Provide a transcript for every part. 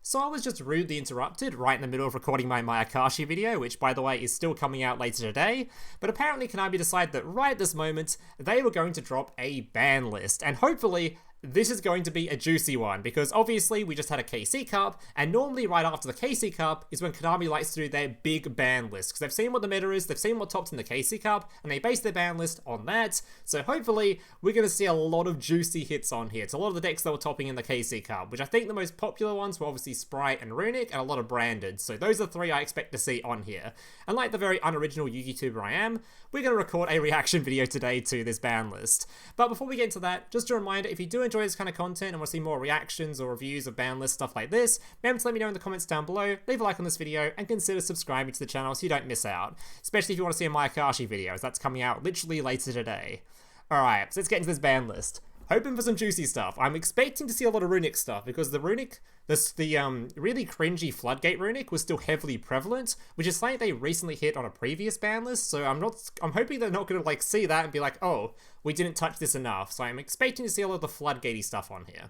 So I was just rudely interrupted right in the middle of recording my Mayakashi video, which by the way is still coming out later today, but apparently Konami decided that right at this moment, they were going to drop a ban list, and hopefully this is going to be a juicy one, because obviously we just had a KC Cup, and normally right after the KC Cup is when Konami likes to do their big ban list, because they've seen what the meta is, they've seen what tops in the KC Cup, and they base their ban list on that, so hopefully we're going to see a lot of juicy hits on here. It's a lot of the decks that were topping in the KC Cup, which I think the most popular ones were obviously Sprite and Runic, and a lot of branded, so those are three I expect to see on here. And like the very unoriginal YouTuber I am, we're going to record a reaction video today to this ban list. But before we get into that, just a reminder, if you do enjoy this kind of content and want to see more reactions or reviews of ban lists, stuff like this, remember to let me know in the comments down below, leave a like on this video, and consider subscribing to the channel so you don't miss out. Especially if you want to see a Mayakashi video, as that's coming out literally later today. Alright, so let's get into this ban list. Hoping for some juicy stuff. I'm expecting to see a lot of Runic stuff, because the Runic, the really cringy Floodgate Runic was still heavily prevalent, which is something they recently hit on a previous ban list, so I'm hoping they're not going to like see that and be like, oh, we didn't touch this enough, so I'm expecting to see a lot of the Floodgatey stuff on here.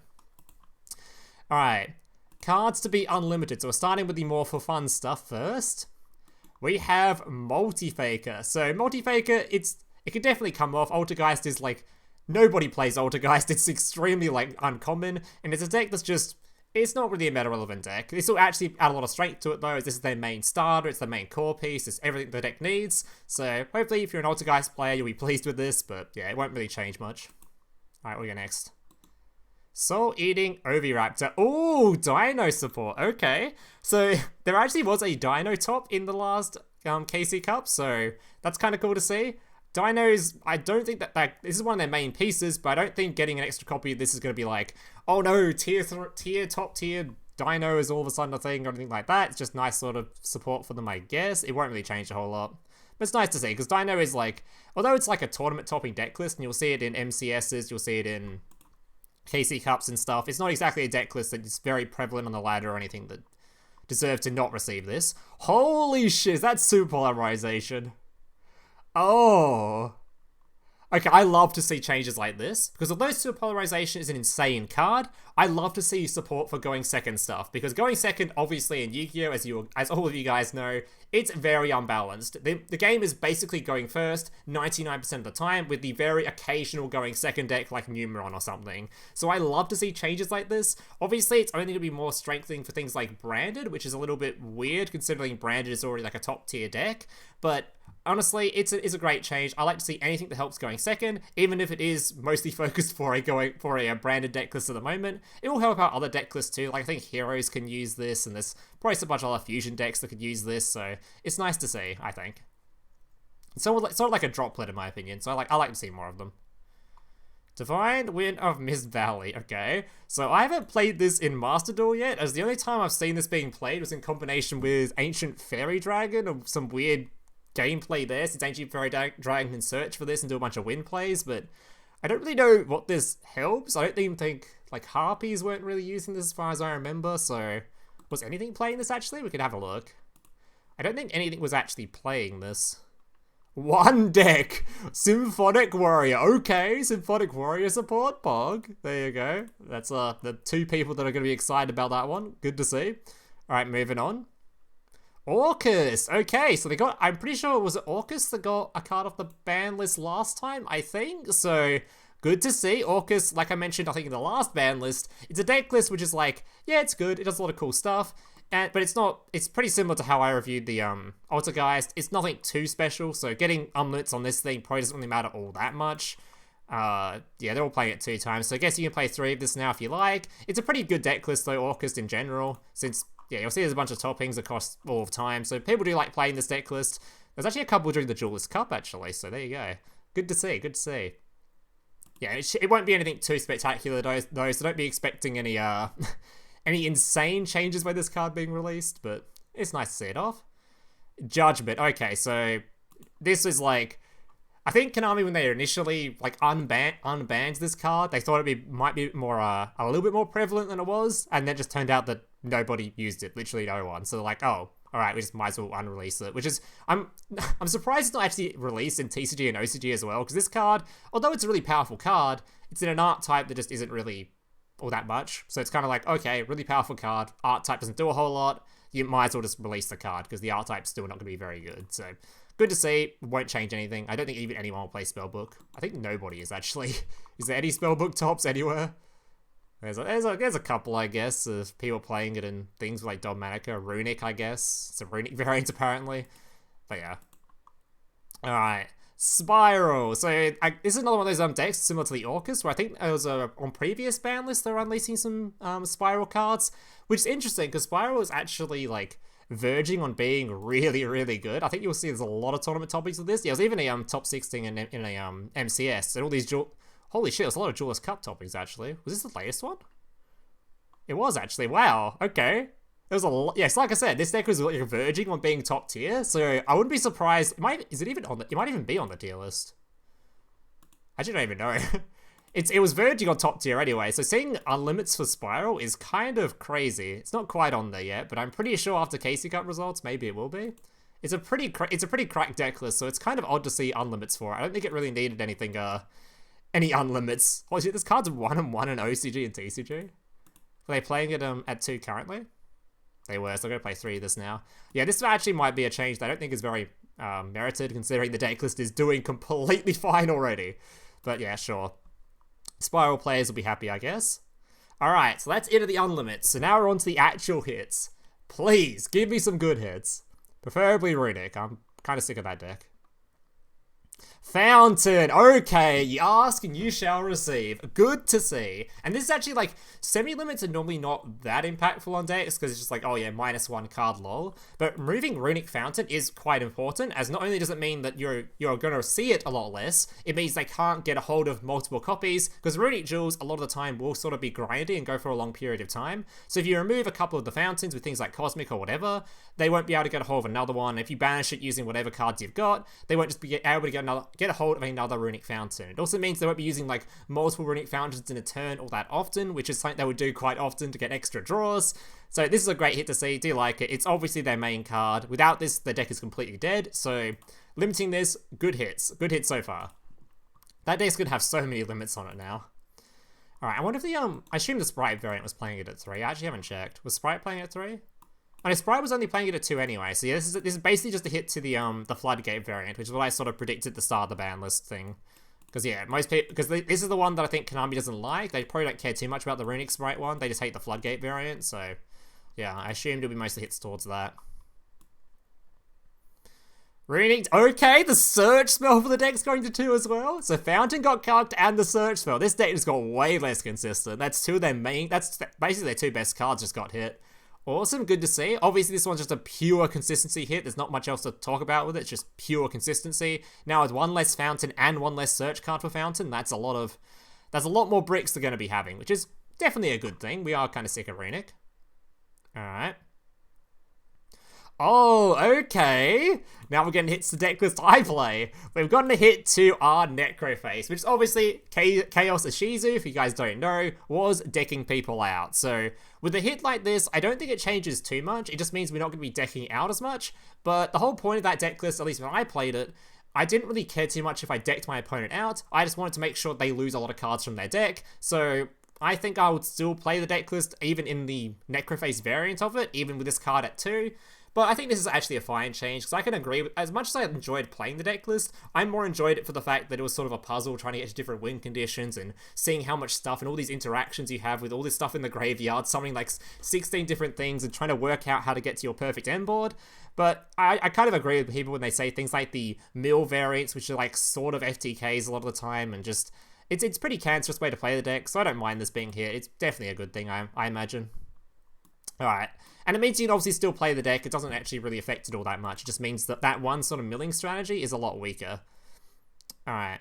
Alright, cards to be unlimited, so we're starting with the more for fun stuff first. We have Multi-Faker. So Multi-Faker, it can definitely come off. Altergeist is like, nobody plays Altergeist, it's extremely, like, uncommon, and it's a deck that's just, it's not really a meta-relevant deck. This will actually add a lot of strength to it, though, as this is their main starter, it's their main core piece, it's everything the deck needs, so hopefully if you're an Altergeist player, you'll be pleased with this, but yeah, it won't really change much. Alright, we'll go next. Soul-Eating Oviraptor. Ooh, Dino support, okay. So, there actually was a Dino top in the last KC Cup, so that's kind of cool to see. Dinos, I don't think that this is one of their main pieces, but I don't think getting an extra copy of this is going to be like, oh no, top tier Dino is all of a sudden a thing or anything like that. It's just nice sort of support for them, I guess. It won't really change a whole lot. But it's nice to see, because Dino is like, although it's like a tournament topping deck list, and you'll see it in MCSs, you'll see it in KC Cups and stuff, it's not exactly a deck list that's very prevalent on the ladder or anything that deserves to not receive this. Holy shit, that's super Polarization. Oh. Okay, I love to see changes like this, because although Super Polarization is an insane card, I love to see support for going second stuff, because going second, obviously in Yu-Gi-Oh, as all of you guys know, it's very unbalanced. The game is basically going first 99% of the time, with the very occasional going second deck like Numeron or something. So I love to see changes like this. Obviously, it's only going to be more strengthening for things like Branded, which is a little bit weird, considering Branded is already like a top tier deck, but honestly, it's a great change. I like to see anything that helps going second, even if it is mostly focused for a branded deck list at the moment. It will help out other deck lists too. Like I think Heroes can use this, and there's probably a bunch of other fusion decks that could use this. So it's nice to see, I think. It's sort of like a droplet in my opinion. So I like to see more of them. Divine Wind of Miss Valley. Okay, so I haven't played this in Master Duel yet, as the only time I've seen this being played was in combination with Ancient Fairy Dragon or some weird gameplay there, since Ancient Fairy Dragon can search for this and do a bunch of win plays, but I don't really know what this helps. I don't even think, like, Harpies weren't really using this as far as I remember, so was anything playing this actually? We could have a look. I don't think anything was actually playing this. One deck! Symphonic Warrior. Okay, Symphonic Warrior support, Pog. There you go. That's the two people that are going to be excited about that one. Good to see. Alright, moving on. Orcus! Okay, so they got, I'm pretty sure it was Orcus that got a card off the ban list last time, I think, so good to see. Orcus, like I mentioned, I think in the last ban list, it's a deck list which is like, yeah, it's good, it does a lot of cool stuff, but it's pretty similar to how I reviewed the Altergeist. It's nothing too special, so getting unlits on this thing probably doesn't really matter all that much. Yeah, they're all playing it 2 times, so I guess you can play 3 of this now if you like. It's a pretty good deck list though, Orcus in general, since yeah, you'll see there's a bunch of toppings across all of time, so people do like playing this deck list. There's actually a couple during the Duelist Cup, actually, so there you go. Good to see, good to see. Yeah, it won't be anything too spectacular, though, so don't be expecting any any insane changes by this card being released, but it's nice to see it off. Judgment, okay, so this is like, I think Konami, when they initially like unbanned this card, they thought might be more a little bit more prevalent than it was, and then just turned out that nobody used it, literally no one. So they're like, oh, all right, we just might as well unrelease it. Which is, I'm surprised it's not actually released in TCG and OCG as well, because this card, although it's a really powerful card, it's in an archetype that just isn't really all that much. So it's kind of like, okay, really powerful card. Art type doesn't do a whole lot. You might as well just release the card because the art type's still not going to be very good. So good to see. Won't change anything. I don't think even anyone will play Spellbook. I think nobody is actually. Is there any Spellbook tops anywhere? There's a couple, I guess, of people playing it in things like Dogmatica, Runic, I guess. It's a Runic variant, apparently. But yeah. Alright. SPYRAL. So, this is another one of those decks similar to the Orcus, where I think it was on previous ban lists, they're unleashing some SPYRAL cards, which is interesting, because SPYRAL is actually, like, verging on being really, really good. I think you'll see there's a lot of tournament topics with this. Yeah, there's even a top 16 in a MCS, and all these holy shit, there's a lot of Duelist Cup topics, actually. Was this the latest one? It was, actually. Wow. Okay. There's a lot. Yes, like I said, this deck was like verging on being top tier, so I wouldn't be surprised. It might even be on the tier list. I don't even know. It was verging on top tier anyway, so seeing unlimits for SPYRAL is kind of crazy. It's not quite on there yet, but I'm pretty sure after Casey Cup results, maybe it will be. It's a pretty cracked deck list, so it's kind of odd to see unlimits for it. I don't think it really needed anything, any unlimits. Oh shit, this card's 1-1 in OCG and TCG. Are they playing it at 2 currently? They were, so I'm going to play 3 of this now. Yeah, this actually might be a change that I don't think is very merited, considering the deck list is doing completely fine already. But yeah, sure. SPYRAL players will be happy, I guess. Alright, so that's it of the unlimits. So now we're on to the actual hits. Please, give me some good hits. Preferably Runic. I'm kind of sick of that deck. Fountain, okay, you ask and you shall receive. Good to see. And this is actually like, semi-limits are normally not that impactful on decks because it's just like, oh yeah, -1 card lol. But removing Runic Fountain is quite important, as not only does it mean that you're going to see it a lot less, it means they can't get a hold of multiple copies, because Runic Jewels a lot of the time will sort of be grindy and go for a long period of time. So if you remove a couple of the fountains with things like Cosmic or whatever, they won't be able to get a hold of another one. If you banish it using whatever cards you've got, they won't just be able to get a hold of another Runic Fountain. It also means they won't be using like multiple Runic Fountains in a turn all that often, which is something they would do quite often to get extra draws. So this is a great hit to see. Do like it. It's obviously their main card. Without this, the deck is completely dead. So limiting this, good hits. Good hits so far. That deck's gonna have so many limits on it now. Alright, I wonder if the I assume the Sprite variant was playing it at 3. I actually haven't checked. Was Sprite playing it at 3? I know Sprite was only playing it at 2 anyway, so yeah, this is basically just a hit to the Floodgate variant, which is what I sort of predicted at the start of the ban list thing. Because yeah, most people, because this is the one that I think Konami doesn't like. They probably don't care too much about the Runic Sprite one. They just hate the Floodgate variant. So yeah, I assumed it'll be mostly hits towards that. Runic, okay, the search spell for the deck's going to 2 as well. So Fountain got cucked and the search spell. This deck just got way less consistent. That's two of their main, that's basically their 2 best cards just got hit. Awesome, good to see. Obviously, this one's just a pure consistency hit. There's not much else to talk about with it. It's just pure consistency. Now, with 1 less Fountain and 1 less search card for Fountain, that's a lot more bricks they're going to be having, which is definitely a good thing. We are kind of sick of Runic. Alright. Oh, okay. Now we're getting hits to deck list I play. We've gotten a hit to our Necro Face, which is obviously Chaos Ishizu, if you guys don't know, was decking people out. So with a hit like this, I don't think it changes too much. It just means we're not going to be decking out as much. But the whole point of that deck list, at least when I played it, I didn't really care too much if I decked my opponent out. I just wanted to make sure they lose a lot of cards from their deck. So I think I would still play the deck list even in the Necro Face variant of it, even with this card at 2. But I think this is actually a fine change, because I can agree with, as much as I enjoyed playing the deck list, I more enjoyed it for the fact that it was sort of a puzzle trying to get to different win conditions and seeing how much stuff and all these interactions you have with all this stuff in the graveyard, summoning like 16 different things and trying to work out how to get to your perfect end board. But I kind of agree with people when they say things like the mill variants, which are like sort of FTKs a lot of the time, and just, it's pretty cancerous way to play the deck, so I don't mind this being here. It's definitely a good thing, I imagine. Alright, and it means you can obviously still play the deck. It doesn't actually really affect it all that much. It just means that that one sort of milling strategy is a lot weaker. Alright.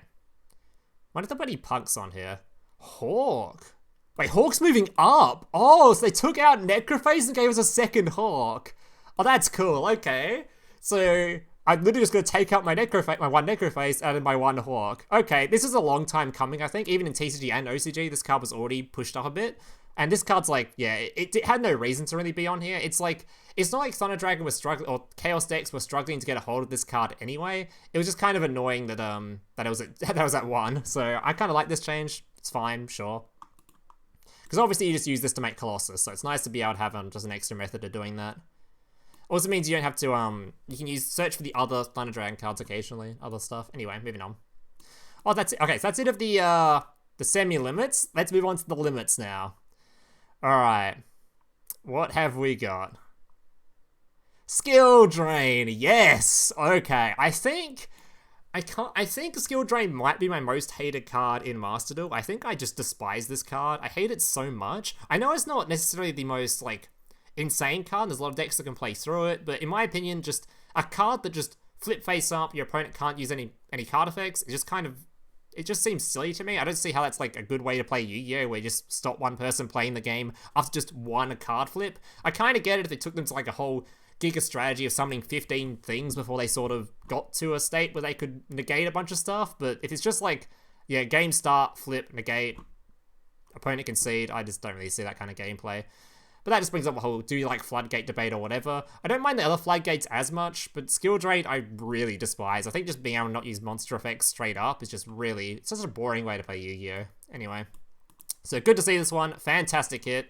What if there any punks on here? Hawk. Wait, Hawk's moving up. Oh, so they took out Necro Face and gave us a second Hawk. Oh, that's cool. Okay. So I'm literally just going to take out my one Necro Face and my one Hawk. Okay, this is a long time coming, I think. Even in TCG and OCG, this card was already pushed up a bit. And this card's like, yeah, it had no reason to really be on here. It's like, it's not like Thunder Dragon was struggling, or Chaos decks were struggling to get a hold of this card anyway. It was just kind of annoying that that it was at 1. So I kind of like this change. It's fine, sure. Because obviously you just use this to make Colossus, so it's nice to be able to have just an extra method of doing that. Also means you don't have to, you can search for the other Thunder Dragon cards occasionally, other stuff. Anyway, moving on. Oh, that's it. Okay, so that's it of the semi-limits. Let's move on to the limits now. Alright. What have we got? Skill Drain, yes! Okay, I think Skill Drain might be my most hated card in Master Duel. I think I just despise this card. I hate it so much. I know it's not necessarily the most, like, insane card. There's a lot of decks that can play through it, but in my opinion, just a card that just flip face up, your opponent can't use any card effects, it just seems silly to me. I don't see how that's like a good way to play Yu-Gi-Oh! Where you just stop one person playing the game after just one card flip. I kind of get it if it took them to like a whole giga strategy of summoning 15 things before they sort of got to a state where they could negate a bunch of stuff, but if it's just like, yeah, game start, flip, negate, opponent concede, I just don't really see that kind of gameplay. But that just brings up a whole, do you like Floodgate debate or whatever. I don't mind the other Floodgates as much, but Skill Drain I really despise. I think just being able to not use monster effects straight up is just really, it's such a boring way to play Yu-Gi-Oh! Anyway, so good to see this one. Fantastic hit.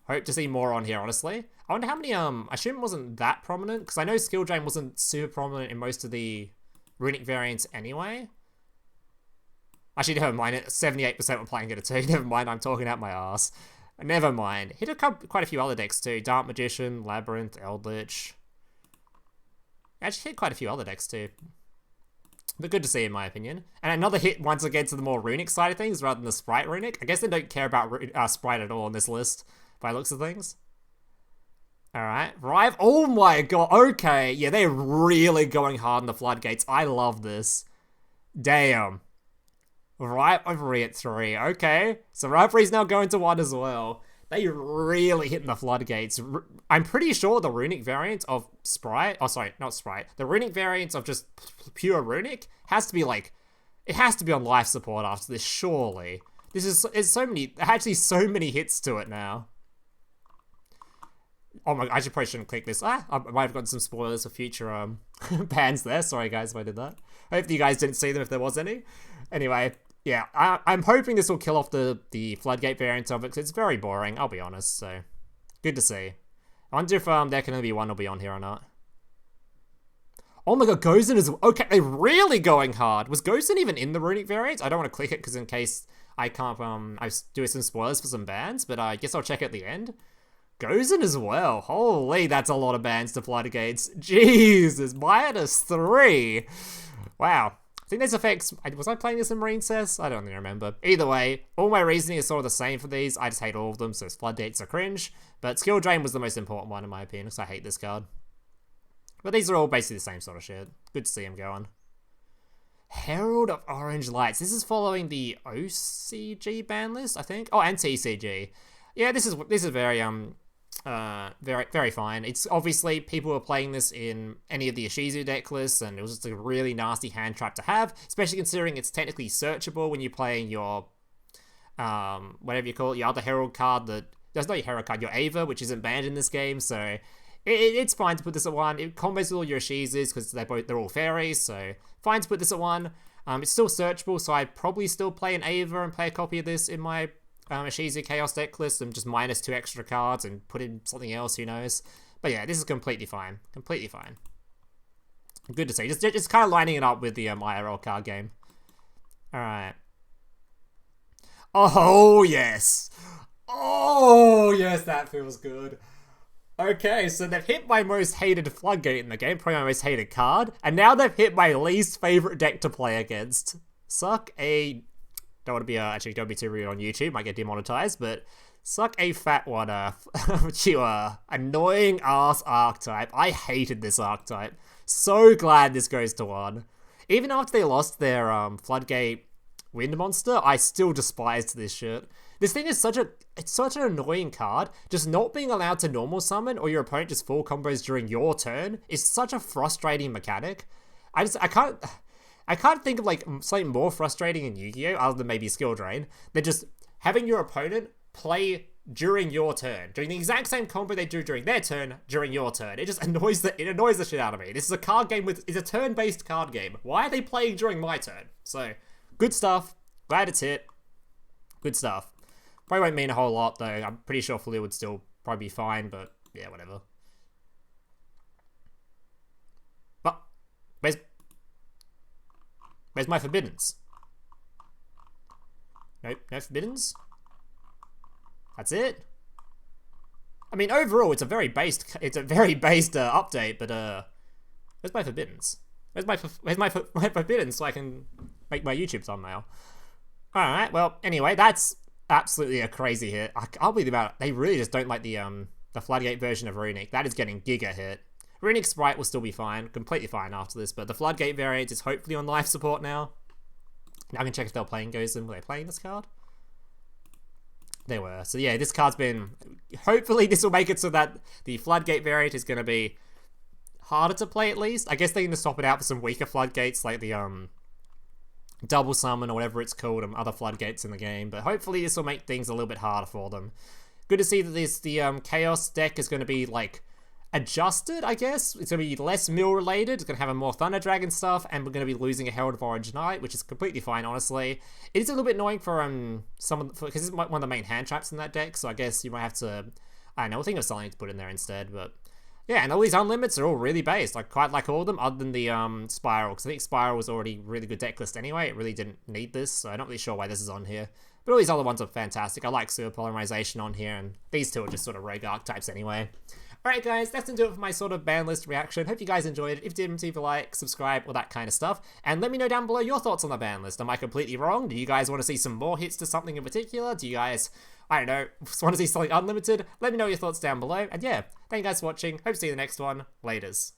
Hope to see more on here, honestly. I wonder how many, I assume it wasn't that prominent, because I know Skill Drain wasn't super prominent in most of the Runic variants anyway. Actually, never mind it. 78% were playing it too. Never mind, I'm talking out my ass. Never mind. Hit quite a few other decks too. Dark Magician, Labyrinth, Eldritch. Actually hit quite a few other decks too. But good to see in my opinion. And another hit once again to the more Runic side of things rather than the Sprite Runic. I guess they don't care about Sprite at all on this list by looks of things. Alright. Rive. Oh my god. Okay. Yeah, they're really going hard on the Floodgates. I love this. Damn. Rivalry at 3, okay. So Rivalry's now going to 1 as well. They really hitting the Floodgates. I'm pretty sure the Runic variant of Sprite, oh sorry, not Sprite, the Runic variant of just pure Runic has to be like, it has to be on life support after this, surely. It's so many hits to it now. Oh my, I probably click this. I might have gotten some spoilers for future bans there. Sorry guys if I did that. Hope you guys didn't see them if there was any. Anyway, yeah, I'm hoping this will kill off the Floodgate variant of it, because it's very boring, I'll be honest, so good to see. I wonder if there can only be one will be on here or not. Oh my god, Gozen is... Okay, they're really going hard. Was Gozen even in the Runic variant? I don't want to click it, because in case I can't... I was doing some spoilers for some bans, but I guess I'll check at the end. Gozen as well. Holy, that's a lot of bans to Floodgates. Jesus, -3. Wow. I think there's effects. Was I playing this in Marine Cess? I don't really remember. Either way, all my reasoning is sort of the same for these. I just hate all of them, so Floodgates are cringe. But Skill Drain was the most important one in my opinion, because I hate this card. But these are all basically the same sort of shit. Good to see him going. Herald of Orange Lights. This is following the OCG ban list, I think. Oh, and TCG. Yeah, this is very very fine. It's obviously people were playing this in any of the Ishizu deck lists, and it was just a really nasty hand trap to have, especially considering it's technically searchable when you're playing your whatever you call it, your other Herald card that's not your Herald card, your Ava, which isn't banned in this game, so it's fine to put this at 1. It combos with all your Ishizus because they're all fairies, so fine to put this at 1. It's still searchable, so I'd probably still play an Ava and play a copy of this in my Ishizu Chaos deck list and just -2 extra cards and put in something else, who knows. But yeah, this is completely fine. Completely fine. Good to see. Just kind of lining it up with the IRL card game. Alright. Oh, yes. Oh, yes, that feels good. Okay, so they've hit my most hated Floodgate in the game, probably my most hated card, and now they've hit my least favorite deck to play against. Suck a... Don't want to be, actually, don't be too rude on YouTube, might get demonetized, but suck a fat one, you annoying ass archetype. I hated this archetype. So glad this goes to 1. Even after they lost their Floodgate Wind Monster, I still despised this shit. This thing is it's such an annoying card. Just not being allowed to normal summon or your opponent just full combos during your turn is such a frustrating mechanic. I can't think of like something more frustrating in Yu-Gi-Oh! Other than maybe Skill Drain than just having your opponent play during your turn, doing the exact same combo they do during their turn, during your turn. It just annoys the shit out of me. This is a card game it's a turn-based card game. Why are they playing during my turn? So, good stuff. Glad it's hit. Good stuff. Probably won't mean a whole lot, though. I'm pretty sure FLOO would still probably be fine, but yeah, whatever. But where's my forbiddens? Nope, no forbiddens. That's it. I mean, overall, it's a very based update, but where's my forbiddens? Where's my forbiddens so I can make my YouTube thumbnail? All right, well, anyway, that's absolutely a crazy hit. I can't believe about it. They really just don't like the Floodgate version of Runic. That is getting giga hit. Runic Sprite will still be fine, completely fine after this, but the Floodgate variant is hopefully on life support now. Now I can check if they're playing Ghost. Were they playing this card? They were. So yeah, this card's been... Hopefully this will make it so that the Floodgate variant is going to be harder to play at least. I guess they're going to swap it out for some weaker Floodgates like the Double Summon or whatever it's called, other Floodgates in the game. But hopefully this will make things a little bit harder for them. Good to see that the Chaos deck is going to be like adjusted, I guess. It's going to be less mill related. It's going to have a more Thunder Dragon stuff, and we're going to be losing a Herald of Orange Knight, which is completely fine, honestly. It is a little bit annoying for because it's one of the main hand traps in that deck, so I guess you might have to, I don't know, we'll think of something to put in there instead, but yeah, and all these unlimits are all really based. I quite like all of them, other than the Spiral, because I think Spiral was already really good deck list anyway. It really didn't need this, so I'm not really sure why this is on here. But all these other ones are fantastic. I like Sewer Polarization on here, and these two are just sort of rogue archetypes anyway. Alright guys, that's going to do it for my sort of ban list reaction. Hope you guys enjoyed it. If you did, leave a like, subscribe, all that kind of stuff. And let me know down below your thoughts on the ban list. Am I completely wrong? Do you guys want to see some more hits to something in particular? Do you guys, I don't know, want to see something unlimited? Let me know your thoughts down below. And yeah, thank you guys for watching. Hope to see you in the next one. Laters.